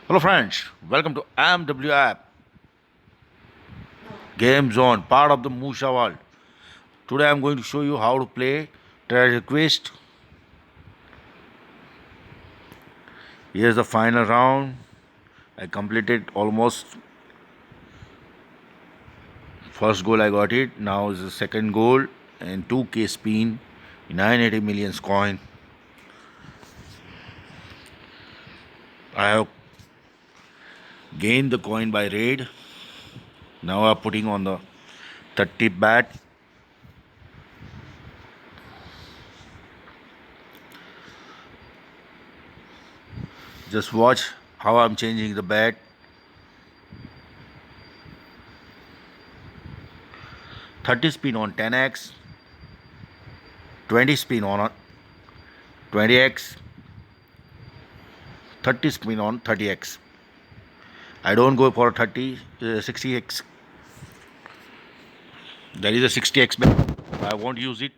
Hello friends, welcome to MW app Game Zone, part of the Musha world. Today I'm going to show you how to play Treasure Quest. Here's the final round. I completed almost first goal I got it. Now is the second goal and 2k spin, 980 millions coin. I have gained the coin by raid. Now I'm putting on the 30 bat. Just watch how I'm changing the bat. 30 spin on 10x, 20 spin on 20x, 30 spin on 30x. I don't go for 60x. There is a 60x bet. I won't use it.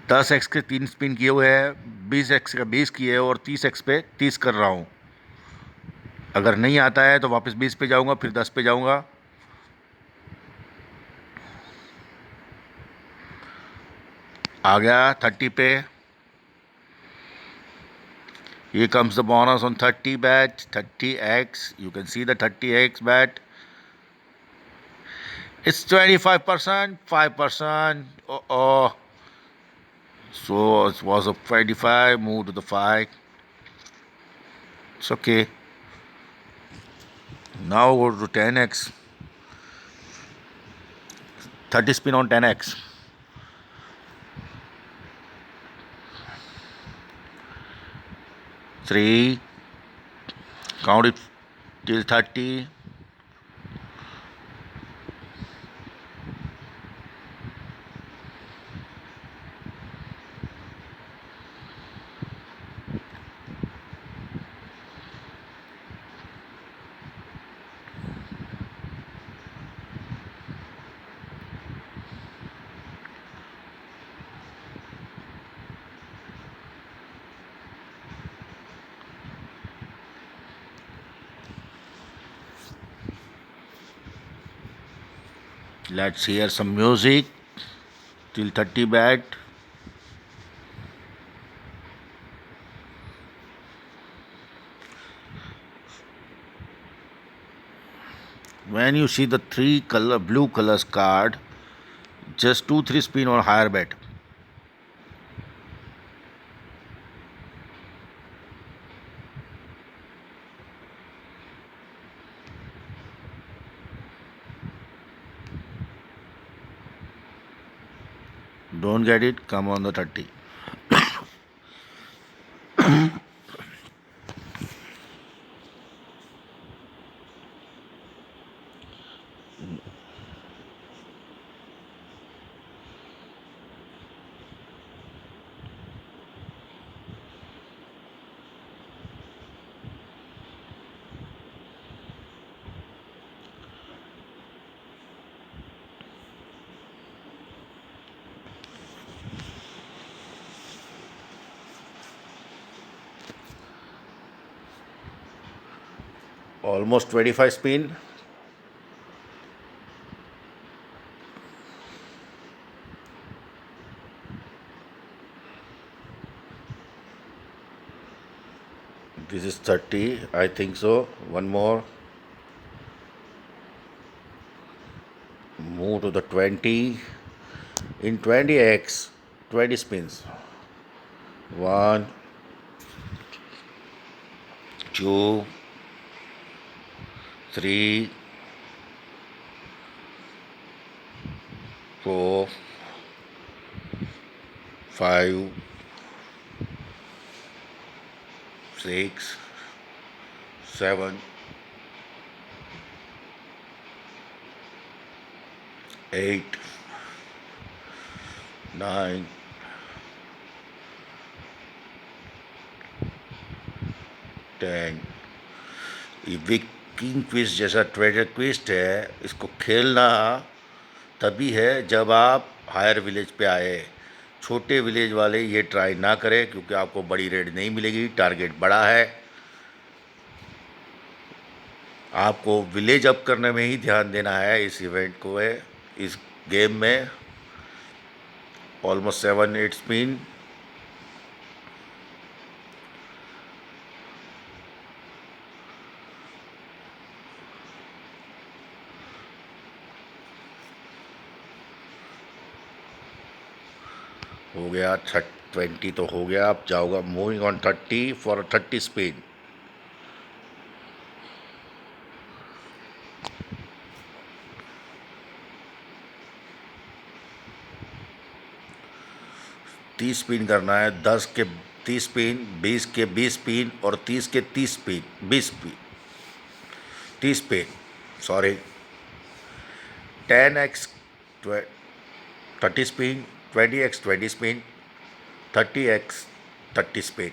10x के 3 spin किए हुए हैं, 20x का 20 किए और 30x पे 30 कर रहा हूँ. अगर नहीं आता है तो वापस 20 पे जाऊँगा, फिर 10 पे जाऊँगा. आ गया 30 पे. Here comes the bonus on 30 bet, 30x. You can see the 30x bet. It's 25%, 5%. Oh. So it was a 25, move to the 5. It's okay. Now go to 10x. 30 spin on 10x. Three. Count it till 30. Let's hear some music till 30 bat. When you see the blue colors card, just 2-3 spin or higher bet. Don't get it, come on the 30. Almost 25 spin. This is 30, I think so. One more. Move to the 20. In 20x, 20 spins. 1, 2, 3, 4, 5, 6, 7, 8, 9, 10. ये king quiz जैसा treasure क्विस्ट है. इसको खेलना तभी है जब आप higher village पे आए. छोटे विलेज वाले ये ट्राई ना करें क्योंकि आपको बड़ी रेड नहीं मिलेगी. टारगेट बड़ा है. आपको विलेज अप करने में ही ध्यान देना है इस इवेंट को है, इस गेम में। Almost 7-8 spin. हो गया 20 तो हो गया, अब जाऊँगा मूविंग ऑन 30 फॉर 30 स्पिन। तीस स्पिन करना है, 10 के 30 स्पिन, 20 के 20 स्पिन और 30 के 30 spin, 20 spin, 30 spin, sorry, 10x 30 spin, 20x 20 spin, 30x 30 spin.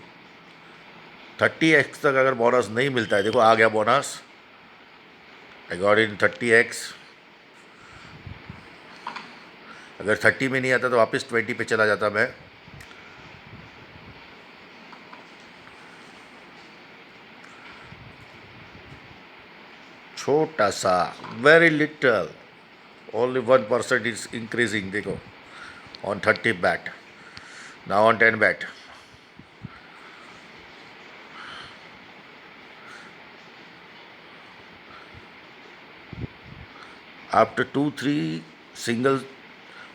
30x तक अगर बोनस नहीं मिलता है, देखो आ गया bonus, I got in 30x। अगर 30 में नहीं आता तो वापस 20 पे चला जाता मैं। छोटा सा, very little, only 1% is increasing, देखो on 30 bat, now on 10 bat. After 2-3 single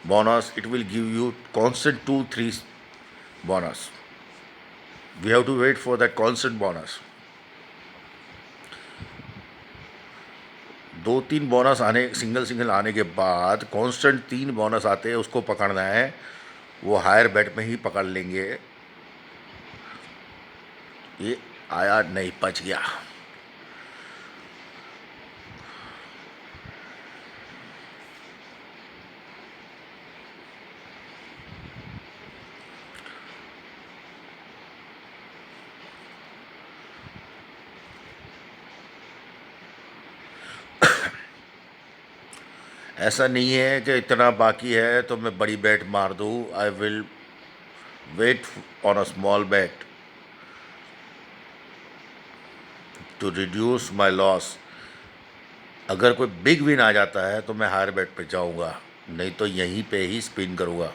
bonus, it will give you constant 2-3 bonus. We have to wait for that constant bonus. 2-3 bonus आने, सिंगल सिंगल आने के बाद कांस्टेंट 3 बोनस आते हैं, उसको पकड़ना है। वो हायर बेट में ही पकड़ लेंगे। ये आया नहीं, बच गया। ऐसा नहीं है कि इतना बाकी है तो मैं बड़ी बैट मार दूँ। I will wait on a small bet to reduce my loss. अगर कोई बिग विन आ जाता है तो मैं हायर बेट पे जाऊंगा, नहीं तो यहीं पे ही स्पिन करूंगा।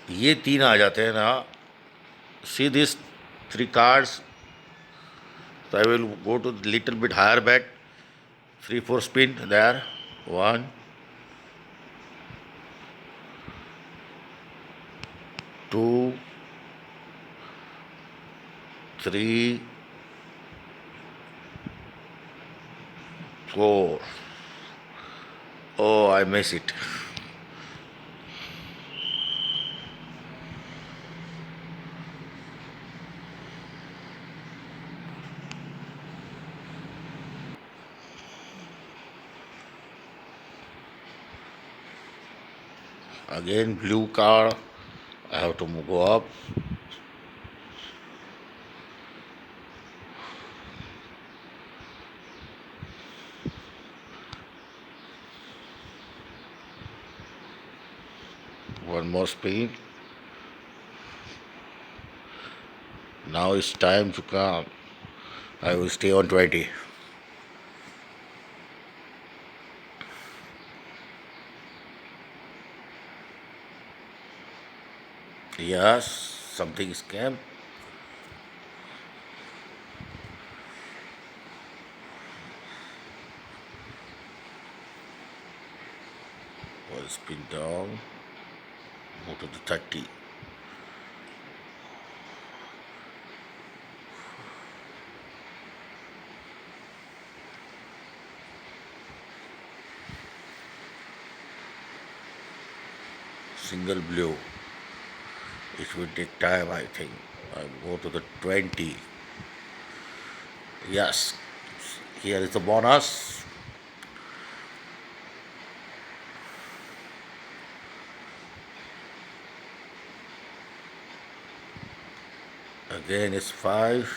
ये 3 आ जाते हैं ना, see this 3 cards, so I will go to little bit higher bet, 3-4 spin there, 1, 2, 3, 4. Oh, I miss it. Again blue card, I have to go up. One more spin. Now it's time to come. I will stay on 20. Yes, something scam. One spin down, go to the 30. Single blue. It will take time, I think. I'll go to the 20. Yes, here is the bonus. Again it's 5.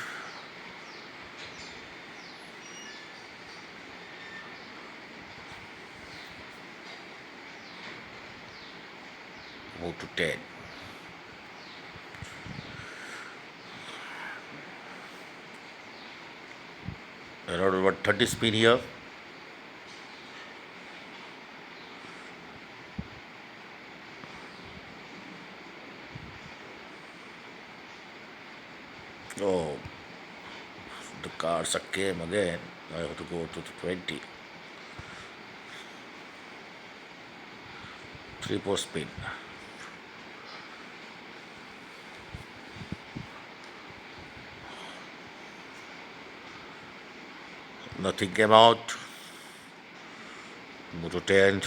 to 10. Around about 30 spin here. Oh, the cards came again. I have to go to the 20. 3 4 spin. Nothing came out. Go to 10.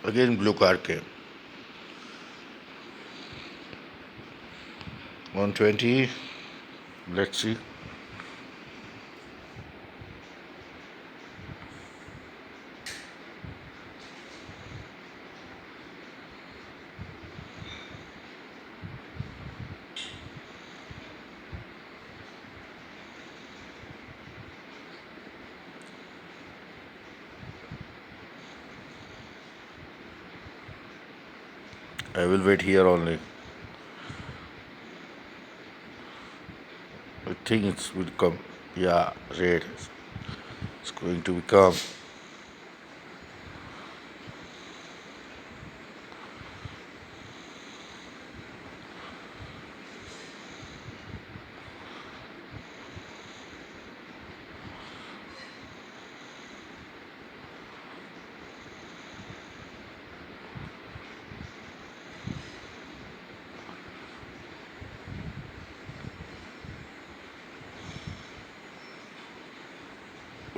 Again blue card came. 120. Let's see. I will wait here only. I think it will come. Yeah, red. It's going to become.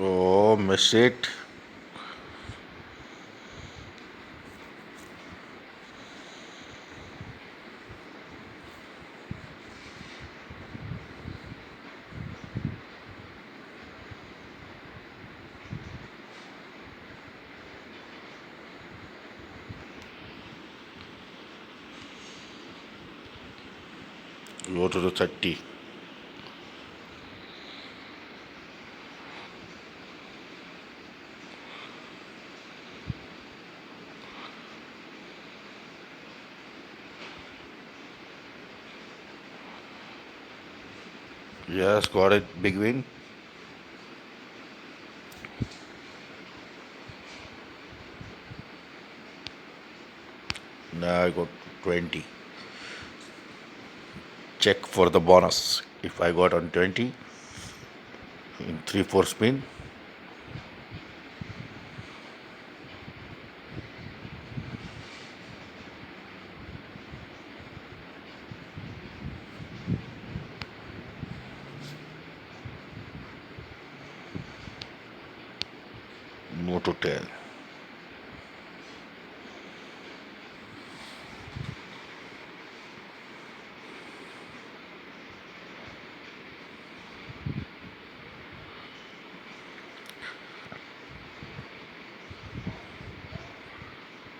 Oh, miss it. Go to the 30. Yes, got it. Big win. Now I got 20. Check for the bonus. If I got on 20 in 3 4 spin. No to tell.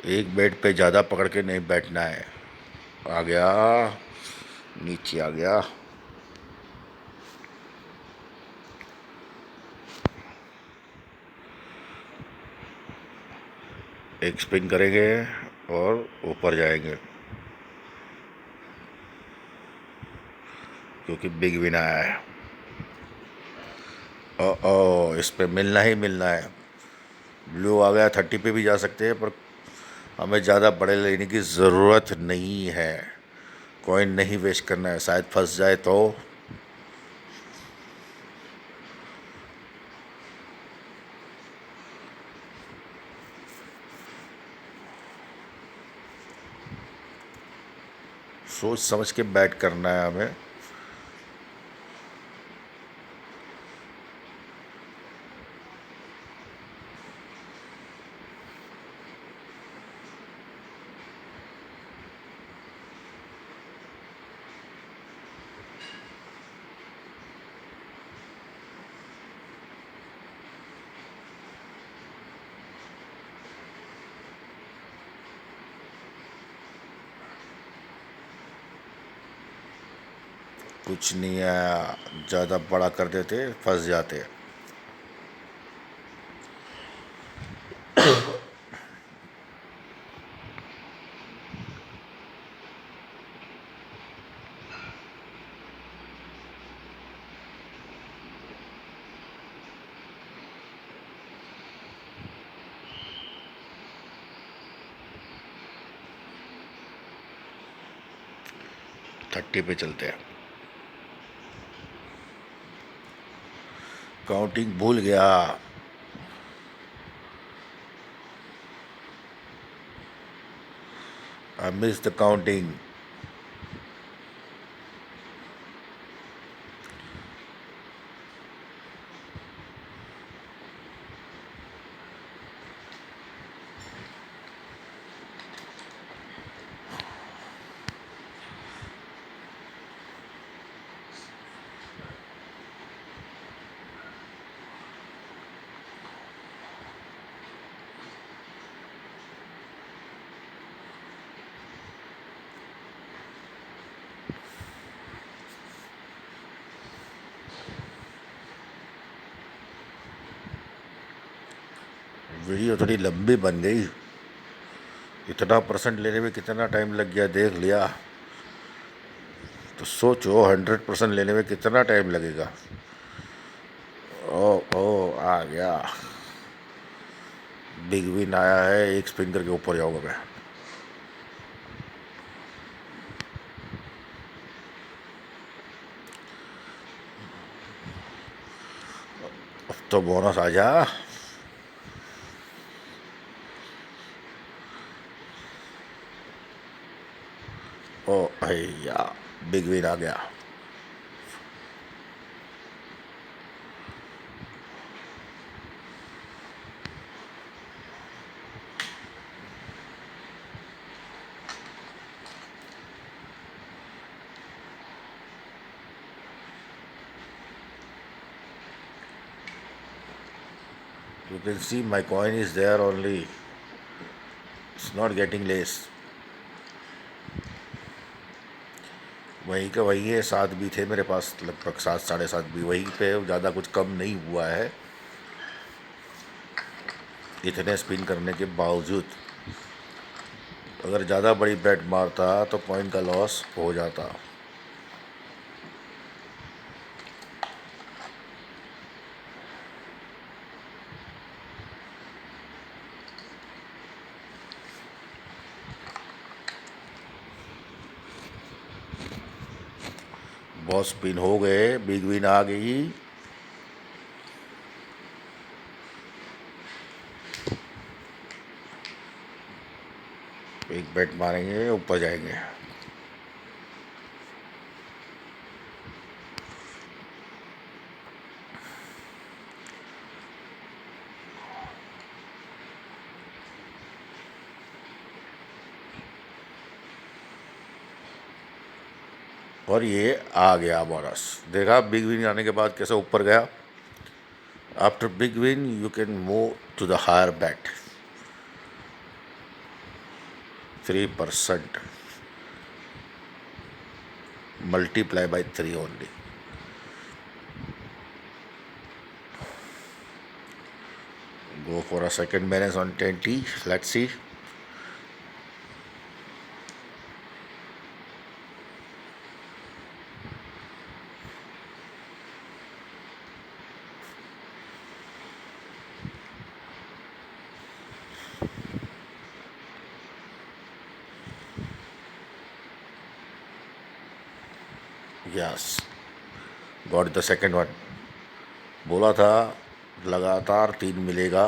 एक bed पे ज़्यादा पकड़ के नहीं बैठना है. आ गया, नीचे आ गया. एक स्पिन करेंगे और ऊपर जाएंगे क्योंकि बिग विन आया है. ओ इस पे मिलना ही मिलना है. ब्लू आ गया. 30 पे भी जा सकते हैं पर हमें ज़्यादा बड़े लेने की ज़रूरत नहीं है. कॉइन नहीं वेस्ट करना है, शायद फंस जाए तो। सोच समझ के बैट करना है हमें। कुछ नहीं है, ज़्यादा बड़ा कर देते फंस जाते। 30 पे चलते हैं। काउंटिंग भूल गया। I miss the counting. Video थोड़ी लंबी बन गई। इतना परसेंट लेने में कितना टाइम लग गया देख लिया, तो सोचो 100% लेने में कितना टाइम लगेगा। ओ ओ आ गया, बिग विन आया है। एक स्पिन करके ऊपर जाऊंगा मैं। अब तो बोनस आ जा। ओ भैया, बिग विन आ गया। You can see my coin is there only. It's not getting less. वही का वही है, 7 भी थे मेरे पास, लगभग 7 7.5 भी वही पे, ज़्यादा कुछ कम नहीं हुआ है इतने स्पिन करने के बावजूद। अगर ज़्यादा बड़ी बेट मारता तो कॉइन का लॉस हो जाता। बहुत स्पिन हो गए, बिग विन आ गई। एक बेट मारेंगे, ऊपर जाएंगे। और ये आ गया बोनस। देखा बिग विन आने के बाद कैसे ऊपर गया। After big win you can move to the higher bet. 3%, multiply by 3 only. Go for a second balance on 20. Let's see. Yes, got the second one. बोला था लगातार 3 मिलेगा,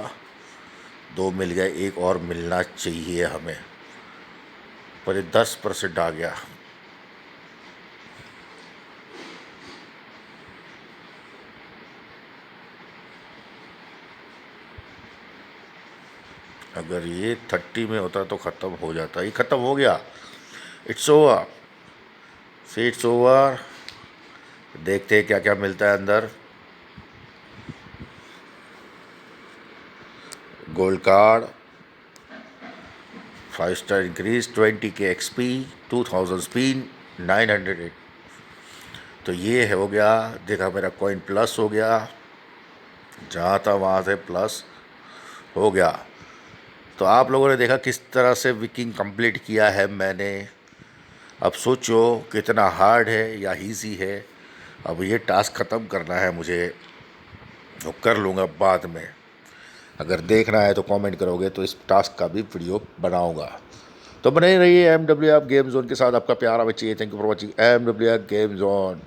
2 मिल गए, एक और मिलना चाहिए हमें, पर ये 10% आ गया। अगर ये 30 में होता तो ख़त्म हो जाता, ये ख़त्म हो गया। It's over, see it's over. देखते हैं क्या क्या मिलता है अंदर। Gold card, 5 star increase, 20K XP, 2000 spin, 908। तो ये है हो गया। देखा मेरा कॉइन प्लस हो गया, जहाँ था वहाँ से प्लस हो गया। तो आप लोगों ने देखा किस तरह से विकिंग कंप्लीट किया है मैंने। अब सोचो कितना हार्ड है या इजी है। अब ये टास्क ख़त्म करना है मुझे, तो कर लूँगा बाद में। अगर देखना है तो कमेंट करोगे तो इस टास्क का भी वीडियो बनाऊँगा। तो बने रहिए MWF गेम जोन के साथ। आपका प्यार हमें चाहिए। Thank you for watching MWF game zone.